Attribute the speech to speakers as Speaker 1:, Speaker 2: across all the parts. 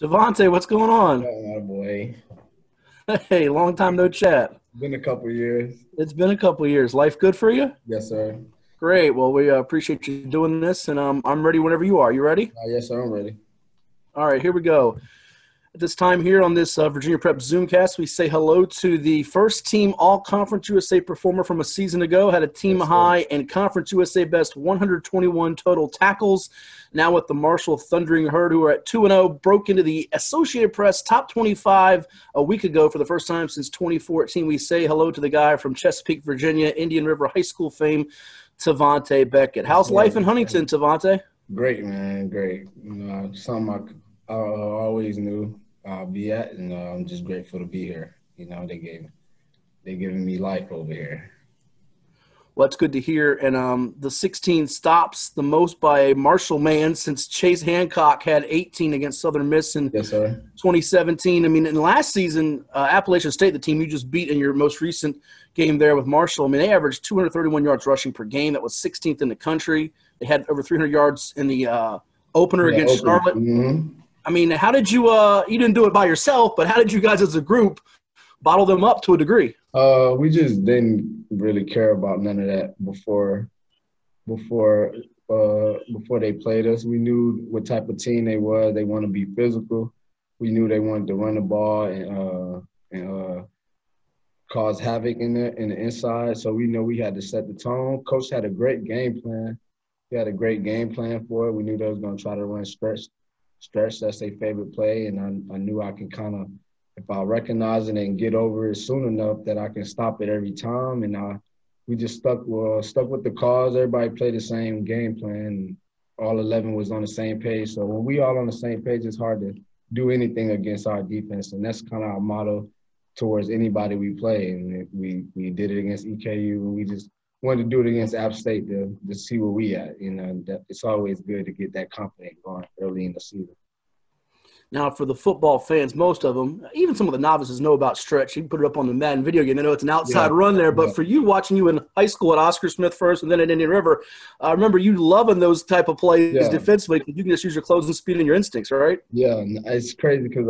Speaker 1: Tavante, what's going on?
Speaker 2: Oh, my boy.
Speaker 1: Hey, long time no chat.
Speaker 2: Been a couple years.
Speaker 1: It's been a couple of years. Life good for you?
Speaker 2: Yes, sir.
Speaker 1: Great. Well, we appreciate you doing this, and I'm ready whenever you are. You ready?
Speaker 2: Yes, sir. I'm ready.
Speaker 1: All right, here we go. At this time here on this Virginia Prep Zoomcast, we say hello to the first team All-Conference USA performer from a season ago. Had a team high and Conference USA best 121 total tackles. Now with the Marshall Thundering Herd, who are at 2-0, broke into the Associated Press top 25 a week ago for the first time since 2014. We say hello to the guy from Chesapeake, Virginia, Indian River High School fame, Tavante Beckett. How's life in Huntington, Tavante?
Speaker 2: Great, man. Great. Something I always knew I'll be at, and I'm just grateful to be here. They giving me life over here.
Speaker 1: Well, that's good to hear. And the 16 stops, the most by a Marshall man since Chase Hancock had 18 against Southern Miss in 2017. I mean, in last season, Appalachian State, the team you just beat in your most recent game there with Marshall, I mean, they averaged 231 yards rushing per game. That was 16th in the country. They had over 300 yards in the opener against Charlotte.
Speaker 2: Mm-hmm.
Speaker 1: I mean, how did you you didn't do it by yourself, but how did you guys as a group bottle them up to a degree?
Speaker 2: We just didn't really care about none of that before they played us. We knew what type of team they were. They want to be physical. We knew they wanted to run the ball and cause havoc in the inside. So we know we had to set the tone. Coach had a great game plan. He had a great game plan for it. We knew they was going to try to run stretch. That's their favorite play, and I knew I can kind of, if I recognize it and get over it soon enough, that I can stop it every time. And we just stuck with the cause. Everybody played the same game plan. All 11 was on the same page. So when we all on the same page, it's hard to do anything against our defense, and that's kind of our motto towards anybody we play. And we did it against EKU, and we just wanted to do it against App State to see where we at. It's always good to get that confidence going early in the season.
Speaker 1: Now, for the football fans, most of them, even some of the novices know about stretch. You can put it up on the Madden video game. They know it's an outside run there. But for you, watching you in high school at Oscar Smith first and then at Indian River, I remember you loving those type of plays defensively. You can just use your closing speed and your instincts, right?
Speaker 2: Yeah, it's crazy because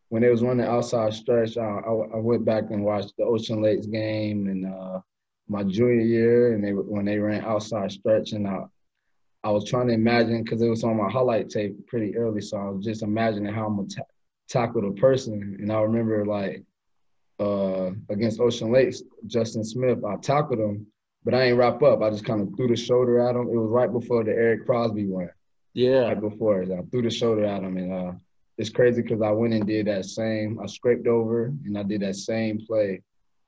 Speaker 2: when they was running outside stretch, I went back and watched the Ocean Lakes game and my junior year, and when they ran outside stretch, and I was trying to imagine, because it was on my highlight tape pretty early, so I was just imagining how I'm going to tackle the person. And I remember, against Ocean Lakes, Justin Smith, I tackled him, but I ain't wrap up. I just kind of threw the shoulder at him. It was right before the Eric Crosby one. Yeah. Right before. I threw the shoulder at him, and it's crazy because I went and did that same – I scraped over, and I did that same play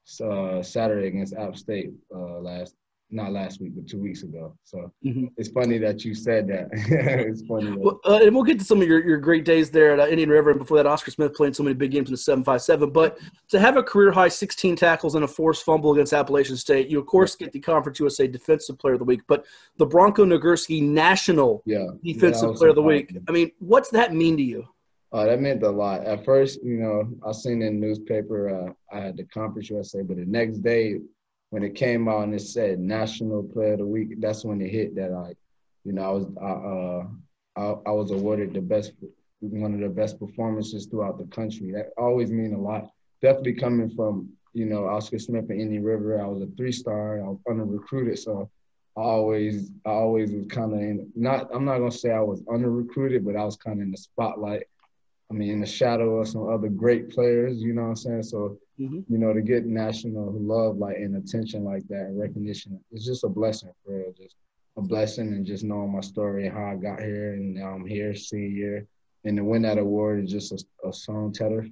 Speaker 2: Saturday against App State not last week, but 2 weeks ago. So It's funny that you said that. It's funny.
Speaker 1: And we'll get to some of your great days there at Indian River, and before that, Oscar Smith playing so many big games in the 7-5-7. But to have a career-high 16 tackles and a forced fumble against Appalachian State, you, of course, get the Conference USA Defensive Player of the Week, but the Bronko Nagurski National Defensive Player of the Week. I mean, what's that mean to you?
Speaker 2: That meant a lot. At first, I seen in the newspaper I had the Conference USA, but the next day when it came out and it said National Player of the Week, that's when it hit that I was awarded one of the best performances throughout the country. That always mean a lot. Definitely coming from Oscar Smith and Indian River. I was a 3-star. I was under-recruited, so I always was kind of I'm not gonna say I was under-recruited, but I was kind of in the spotlight. I mean, in the shadow of some other great players, you know what I'm saying? So, to get national love and attention like that and recognition, it's just a blessing, for real. Just a blessing, and just knowing my story and how I got here and now I'm here, senior year. And to win that award is just a tone setter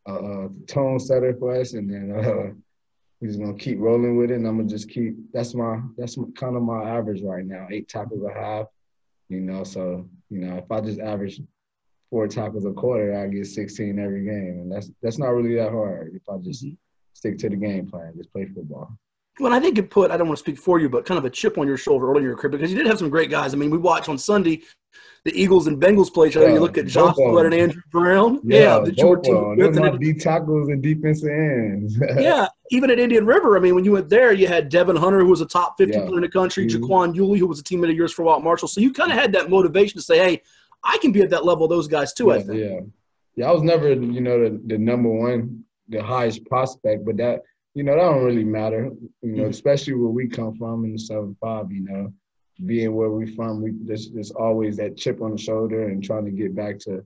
Speaker 2: for us. And then we're just going to keep rolling with it. And I'm going to just that's kind of my average right now, 8 tackles a half, So, if I just average 4 tackles a quarter, I get 16 every game. And that's not really that hard if I just stick to the game plan, just play football.
Speaker 1: Well, I think it put – I don't want to speak for you, but kind of a chip on your shoulder early in your career, because you did have some great guys. I mean, we watched on Sunday the Eagles and Bengals play each other. You look at Joshua and Andrew Brown.
Speaker 2: That you were teaming with. Those are my D tackles and defensive ends.
Speaker 1: Even at Indian River, I mean, when you went there, you had Devin Hunter, who was a top 50 player in the country, Jaquan Yulee, who was a teammate of yours for a while at Marshall. So you kind of had that motivation to say, hey, I can be at that level of those guys too, I think.
Speaker 2: Yeah, I was never, the number one, the highest prospect, but that, that don't really matter, especially where we come from in the 7-5, being where we from, there's always that chip on the shoulder and trying to get back to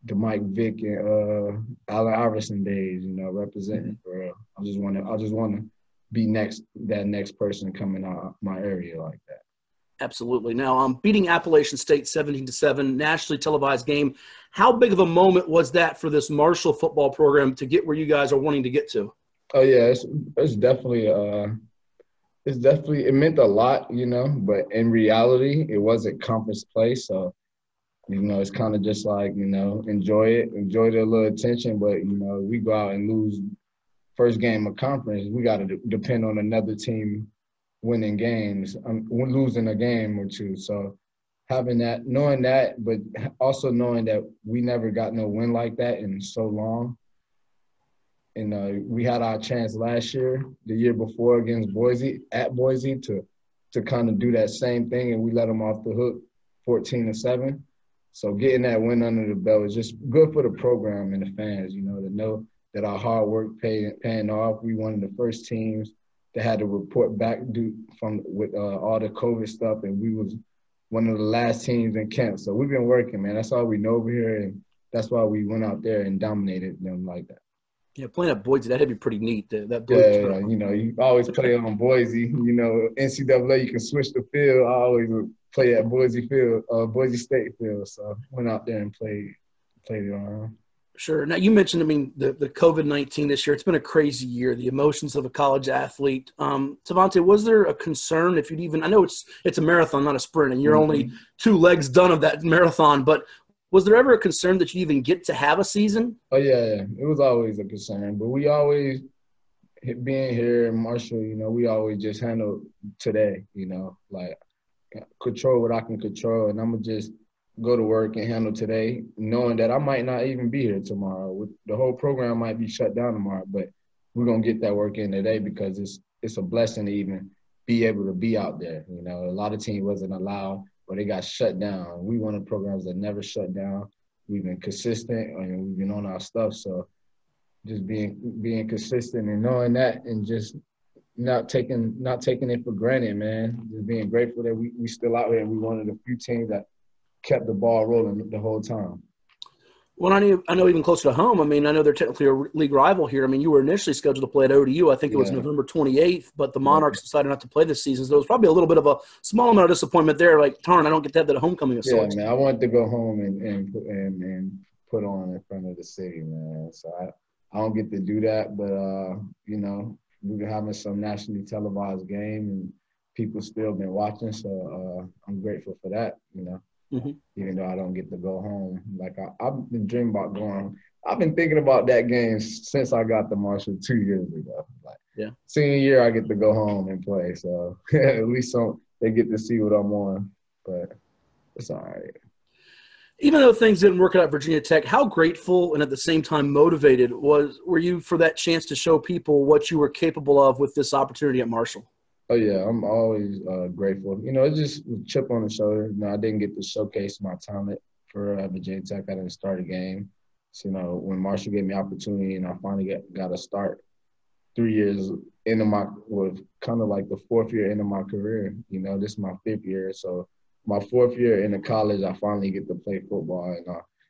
Speaker 2: the Mike Vick and Allen Iverson days, representing for real. I just want to be that next person coming out my area like that.
Speaker 1: Absolutely. Now, beating Appalachian State 17-7, nationally televised game. How big of a moment was that for this Marshall football program to get where you guys are wanting to get to?
Speaker 2: Oh yeah, it's definitely it meant a lot, but in reality, it wasn't conference play, so it's kind of just like enjoy the little attention, but we go out and lose first game of conference, we got to depend on another team winning games, losing a game or two. So having that, knowing that, but also knowing that we never got no win like that in so long. And we had our chance last year, the year before against Boise, at Boise, to kind of do that same thing, and we let them off the hook 14-7. So getting that win under the belt is just good for the program and the fans, to know that our hard work paying off. We one of the first teams that had to report back with all the COVID stuff, and we was one of the last teams in camp. So we've been working, man. That's all we know over here, and that's why we went out there and dominated them like that.
Speaker 1: Yeah, playing at Boise, that'd be pretty neat. That
Speaker 2: you always play on Boise. NCAA, you can switch the field. I always play at Boise State field. So went out there and played it on.
Speaker 1: Sure. Now, you mentioned, the COVID-19 this year. It's been a crazy year, the emotions of a college athlete. Tavante, was there a concern if you'd even – I know it's a marathon, not a sprint, and you're only 2 legs done of that marathon, but was there ever a concern that you even get to have a season?
Speaker 2: Oh, yeah. It was always a concern. But we always – being here in Marshall, we always just handle today, like control what I can control, and I'm going to just – go to work and handle today, knowing that I might not even be here tomorrow. The whole program might be shut down tomorrow, but we're going to get that work in today because it's a blessing to even be able to be out there. A lot of teams wasn't allowed or they got shut down. We one of the programs that never shut down. We've been consistent and we've been on our stuff. So just being consistent and knowing that and just not taking it for granted, man. Just being grateful that we still out here and we one of the few teams that kept the ball rolling the whole time.
Speaker 1: Well, I know even closer to home, I know they're technically a league rival here. You were initially scheduled to play at ODU. I think it was November 28th, but the Monarchs decided not to play this season. So there was probably a little bit of a small amount of disappointment there. Like, darn, I don't get to have that homecoming of sorts.
Speaker 2: Yeah, man, I wanted to go home and put on in front of the city, man. So I don't get to do that, but, we've been having some nationally televised game and people still been watching. So I'm grateful for that, Even though I don't get to go home. Like, I've been dreaming about going. I've been thinking about that game since I got to Marshall 2 years ago. Senior year, I get to go home and play. So at least they get to see what I'm on. But it's all right.
Speaker 1: Even though things didn't work out at Virginia Tech, how grateful and at the same time motivated were you for that chance to show people what you were capable of with this opportunity at Marshall?
Speaker 2: Oh, yeah, I'm always grateful. It's just a chip on the shoulder. I didn't get to showcase my talent for Virginia Tech. I didn't start a game. So, when Marshall gave me opportunity and I finally got a start 3 years into kind of like the 4th year into my career. This is my 5th year. So, my 4th year into college, I finally get to play football. And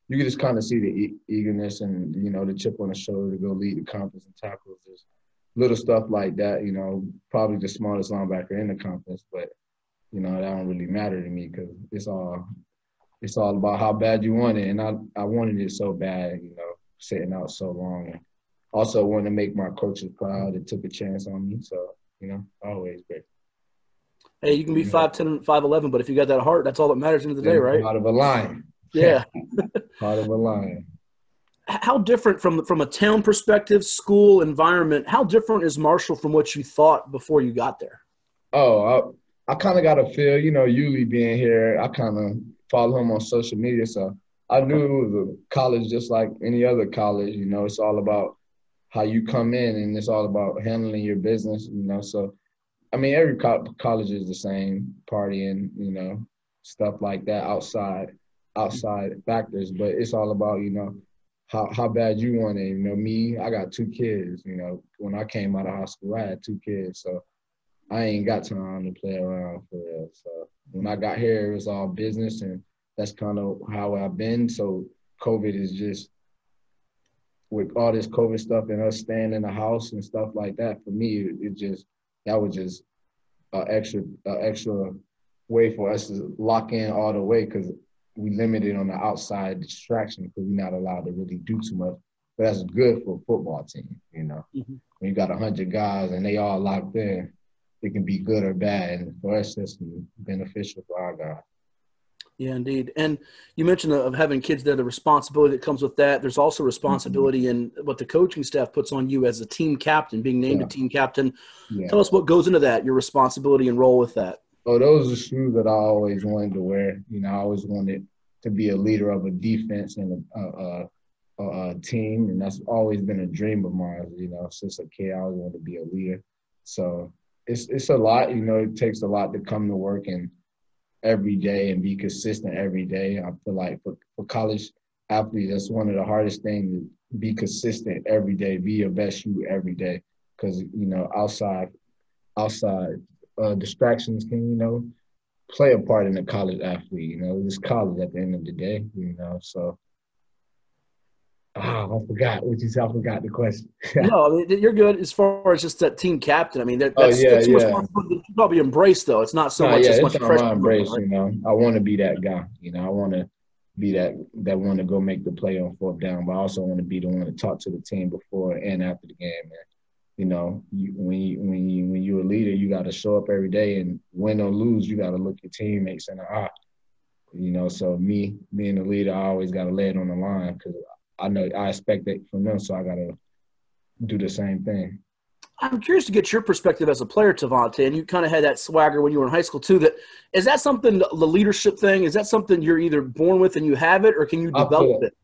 Speaker 2: you can just kind of see the eagerness and, the chip on the shoulder to go lead the conference and tackles. Little stuff like that, probably the smallest linebacker in the conference, but, that don't really matter to me because it's all about how bad you want it. And I wanted it so bad, sitting out so long. And also wanted to make my coaches proud and took a chance on me. So, always great.
Speaker 1: Hey, you can be 5'10" and 5'11", but if you got that heart, that's all that matters in the day, right?
Speaker 2: Heart of a lion.
Speaker 1: Yeah.
Speaker 2: Heart of a lion.
Speaker 1: How different from a town perspective, school environment, how different is Marshall from what you thought before you got there?
Speaker 2: Oh, I kind of got a feel, Yuli being here, I kind of follow him on social media. So I knew it was a college just like any other college, it's all about how you come in and it's all about handling your business, So, every college is the same, partying, stuff like that outside outside factors, but it's all about, you know, how bad you want it. You know, me, I got 2 kids. You know, when I came out of high school, I had 2 kids, so I ain't got time to play around for real. So when I got here, it was all business, and that's kind of how I've been. So COVID is just, with all this COVID stuff and us staying in the house and stuff like that, for me, that was just an extra way for us to lock in all the way, because we limited on the outside distraction because we're not allowed to really do too much. But that's good for a football team, you know.
Speaker 1: Mm-hmm.
Speaker 2: When you got 100 guys and they all locked in, it can be good or bad. And for us, that's beneficial for our guys.
Speaker 1: Yeah, indeed. And you mentioned of having kids there, the responsibility that comes with that. There's also responsibility in what the coaching staff puts on you as a team captain, being named a team captain. Yeah. Tell us what goes into that, your responsibility and role with that.
Speaker 2: Oh, those are shoes that I always wanted to wear. You know, I always wanted to be a leader of a defense and a team, and that's always been a dream of mine. You know, since a kid, I always wanted to be a leader. So it's a lot. You know, it takes a lot to come to work and every day and be consistent every day. I feel like for college athletes, that's one of the hardest things, to be consistent every day, be your best you every day. Because, you know, outside distractions can, you know, play a part in a college athlete. You know, it's college at the end of the day, you know. So, I forgot what you said. I forgot the question.
Speaker 1: No, I mean, you're good as far as just that team captain. I mean, that's responsibility you probably embrace, though. It's not so much as much pressure.
Speaker 2: I embrace, right? You know, I want to be that guy. You know, I want to be that one to go make the play on 4th down, but I also want to be the one to talk to the team before and after the game, man. You know, when you're a leader, you got to show up every day, and win or lose, you got to look your teammates in the eye. You know, so me being a leader, I always got to lay it on the line because I know I expect it from them, so I got to do the same thing.
Speaker 1: I'm curious to get your perspective as a player, Tavante, and you kind of had that swagger when you were in high school too. Is that something, the leadership thing, is that something you're either born with and you have it, or can you develop it?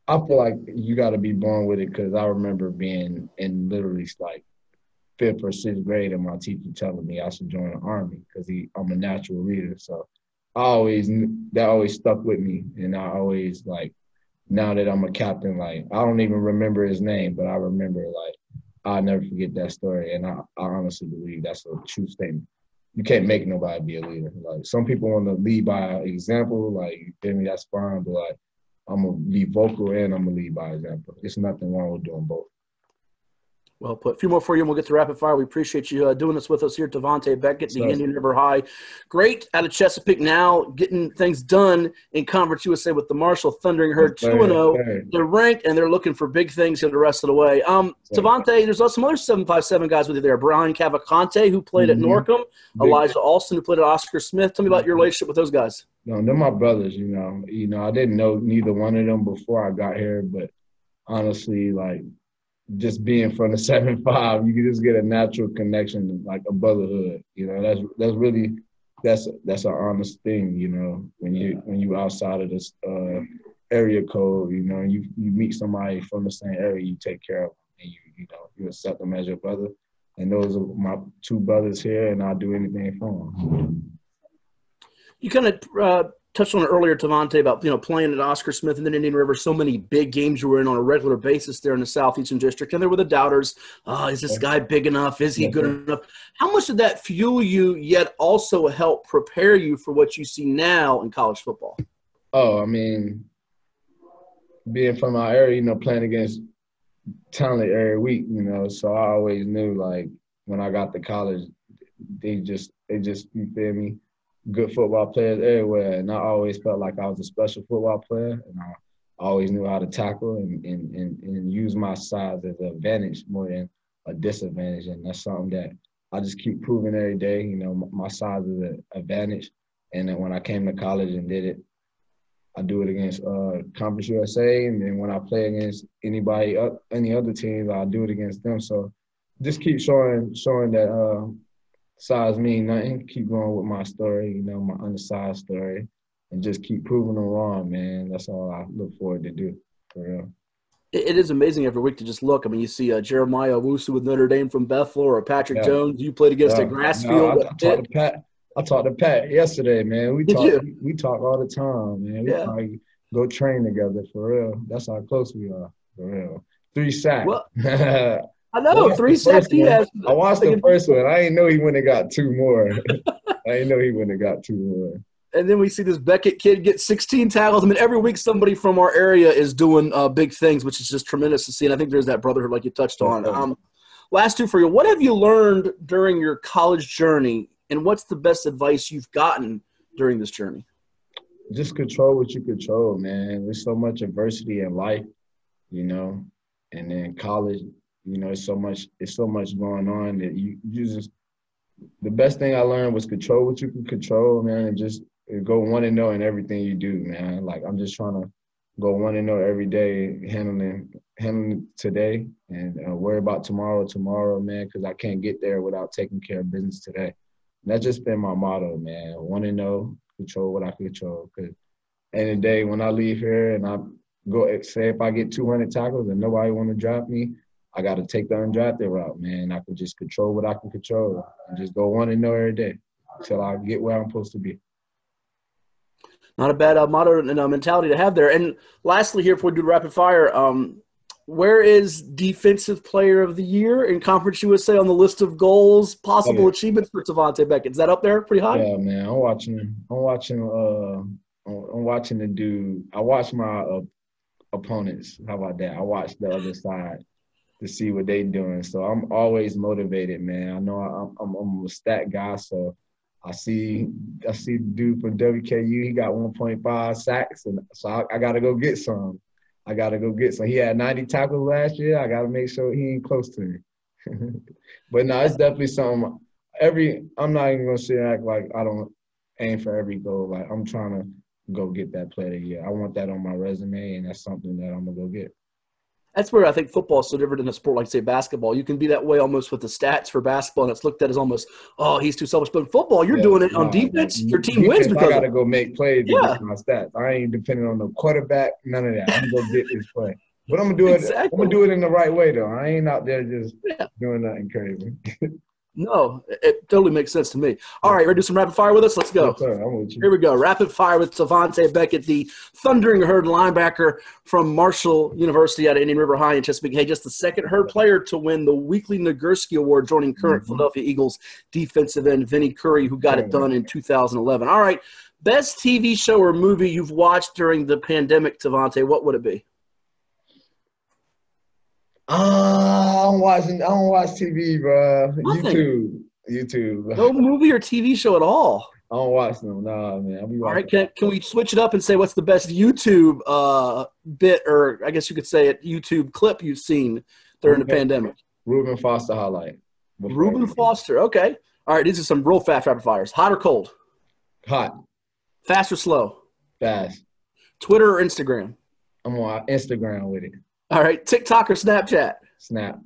Speaker 2: I feel like you got to be born with it, because I remember being in literally like 5th or 6th grade and my teacher telling me I should join the Army because I'm a natural leader. So that always stuck with me, and I always like, now that I'm a captain, like, I don't even remember his name, but I remember, like, I'll never forget that story. And I honestly believe that's a true statement. You can't make nobody be a leader. Like, some people want to lead by example. Like, you feel me? That's fine. But, like, I'm going to be vocal and I'm going to lead by example. There's nothing wrong with doing both.
Speaker 1: Well put. A few more for you, and we'll get to rapid fire. We appreciate you doing this with us here. Tavante Beckett, the Indian River High. Great out of Chesapeake now, getting things done in Conference USA with the Marshall Thundering Herd 2-0. They're ranked, and they're looking for big things here the rest of the way. Tavante, there's some other 757 guys with you there. Brian Cavalcante, who played at Norcom. Elijah Alston, who played at Oscar Smith. Tell me about your relationship with those guys.
Speaker 2: No, they're my brothers, you know. You know, I didn't know neither one of them before I got here, but honestly, like, just being from the 7-5, you can just get a natural connection, like a brotherhood. You know, that's really an honest thing. You know, when you outside of this area code, you know, you meet somebody from the same area, you take care of them, and you accept them as your brother. And those are my 2 brothers here, and I'll do anything for them.
Speaker 1: You kind of touched on it earlier, Tavante, about, you know, playing at Oscar Smith and then Indian River, so many big games you were in on a regular basis there in the Southeastern District, and there were the doubters. Is this guy big enough? Is he good enough? How much did that fuel you, yet also help prepare you for what you see now in college football?
Speaker 2: Oh, I mean, being from our area, you know, playing against talent every week, you know, so I always knew, like, when I got to college, they just you feel me, good football players everywhere, and I always felt like I was a special football player, and I always knew how to tackle and use my size as an advantage more than a disadvantage, and that's something that I just keep proving every day. You know, my size is an advantage, and then when I came to college and did it, I do it against Conference USA, and then when I play against any other teams, I do it against them. So just keep showing that size mean nothing. Keep going with my story, you know, my undersized story, and just keep proving them wrong, man. That's all I look forward to do, for real.
Speaker 1: It is amazing every week to just look. I memean, you see Jeremiah Owusu with Notre Dame from Bethel, or Patrick Jones you played against at Grassfield.
Speaker 2: I I talked to Pat yesterday, man. We
Speaker 1: Did
Speaker 2: talk.
Speaker 1: you?
Speaker 2: We talk all the time, man. We
Speaker 1: Yeah.
Speaker 2: probably go train together for real. That's how close we are, for real. 3 sacks.
Speaker 1: Well,
Speaker 2: I
Speaker 1: I know
Speaker 2: watched
Speaker 1: 3
Speaker 2: the
Speaker 1: sacks
Speaker 2: first
Speaker 1: he
Speaker 2: one.
Speaker 1: has.
Speaker 2: I watched the first one. I didn't know he wouldn't have got 2 more. I didn't know he wouldn't have got 2 more.
Speaker 1: And then we see this Beckett kid get 16 tackles. I mean, every week somebody from our area is doing big things, which is just tremendous to see. And I think there's that brotherhood like you touched on. Last 2 for you. What have you learned during your college journey, and what's the best advice you've gotten during this journey?
Speaker 2: Just control what you control, man. There's so much adversity in life, and then college, it's so much going on that you just – the best thing I learned was control what you can control, man, and just go 1-0 in everything you do, man. Like, I'm just trying to go 1-0 every day, handling today, and worry about tomorrow, man, because I can't get there without taking care of business today. And that's just been my motto, man. 1-0, control what I can control. Because end of the day, when I leave here and I go, say if I get 200 tackles and nobody want to draft me, I got to take the undrafted route, man. I can just control what I can control and just go 1-0 every day until I get where I'm supposed to be.
Speaker 1: Not a bad motto and mentality to have there. And lastly here, before we do rapid fire, where is Defensive Player of the Year in Conference USA on the list of goals, possible achievements for Tavante Beckett? Is that up there pretty high?
Speaker 2: Yeah, man. I'm watching the dude. I watch my opponents. How about that? I watch the other side to see what they doing. So I'm always motivated, man. I know I'm a stat guy, so I see the dude from WKU. He got 1.5 sacks, and so I got to go get some. He had 90 tackles last year. I got to make sure he ain't close to me. But no, it's definitely something. I'm not even gonna sit and act like I don't aim for every goal. Like, I'm trying to go get that Player of the Year. I want that on my resume, and that's something that I'm gonna go get.
Speaker 1: That's where I think football is so different than a sport like, say, basketball. You can be that way almost with the stats for basketball, and it's looked at as almost, oh, he's too selfish. But in football, you're doing it on defense. Your team wins because
Speaker 2: I got to go make plays to get my stats. I ain't depending on the quarterback, none of that. I'm going to go get this play. But I'm going to do it. Exactly. I'm going to do it in the right way, though. I ain't out there just doing nothing crazy.
Speaker 1: No, it totally makes sense to me. All right, ready to do some rapid fire with us? Let's go.
Speaker 2: Yes, sir. I'm with you.
Speaker 1: Here we go. Rapid fire with Tavante Beckett, the Thundering Herd linebacker from Marshall University out of Indian River High in Chesapeake. Hey, just the second Herd player to win the weekly Nagurski Award, joining current Philadelphia Eagles defensive end Vinny Curry, who got it done in 2011. All right, best TV show or movie you've watched during the pandemic, Tavante, what would it be?
Speaker 2: I don't watch TV, bro.
Speaker 1: Nothing.
Speaker 2: YouTube.
Speaker 1: No movie or TV show at all.
Speaker 2: I don't watch them. Nah, man.
Speaker 1: All right, can we switch it up and say what's the best YouTube bit, or I guess you could say it, YouTube clip you've seen during the pandemic?
Speaker 2: Reuben Foster highlight.
Speaker 1: Reuben Foster. Okay. All right, these are some real fast rapid fires. Hot or cold?
Speaker 2: Hot.
Speaker 1: Fast or slow?
Speaker 2: Fast.
Speaker 1: Twitter or Instagram?
Speaker 2: I'm on Instagram with it.
Speaker 1: All right, TikTok or Snapchat?
Speaker 2: Snap.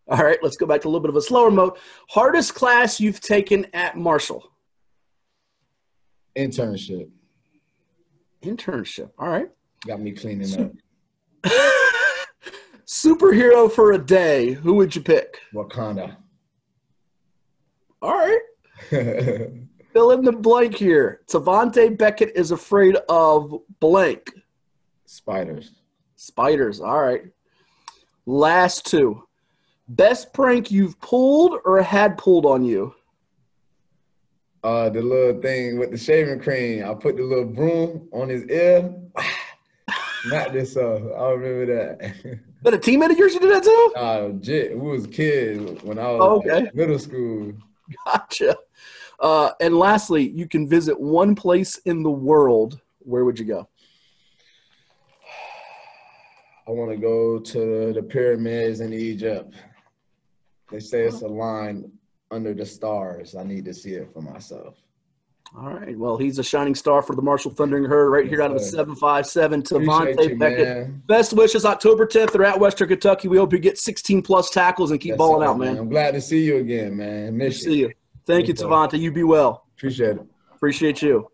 Speaker 1: All right, let's go back to a little bit of a slower mode. Hardest class you've taken at Marshall?
Speaker 2: Internship.
Speaker 1: All right.
Speaker 2: Got me cleaning up.
Speaker 1: Superhero for a day, who would you pick?
Speaker 2: Wakanda.
Speaker 1: All right. Fill in the blank here. Tavante Beckett is afraid of blank.
Speaker 2: Spiders.
Speaker 1: All right. Last 2. Best prank you've pulled or had pulled on you?
Speaker 2: The little thing with the shaving cream. I put the little broom on his ear. Not this I remember that.
Speaker 1: But a teammate of yours you did that too?
Speaker 2: We was kids when I was in middle school.
Speaker 1: Gotcha. And lastly, you can visit one place in the world. Where would you go?
Speaker 2: I want to go to the pyramids in Egypt. They say it's a line under the stars. I need to see it for myself.
Speaker 1: All right. Well, he's a shining star for the Marshall Thundering Herd right here out of the 757. Tavante Beckett. Man. Best wishes October 10th. They're at Western Kentucky. We hope you get 16-plus tackles and keep balling out, man.
Speaker 2: I'm glad to see you again, man. Miss you.
Speaker 1: See you. Thank you, Tavante. You be well.
Speaker 2: Appreciate it.
Speaker 1: Appreciate you.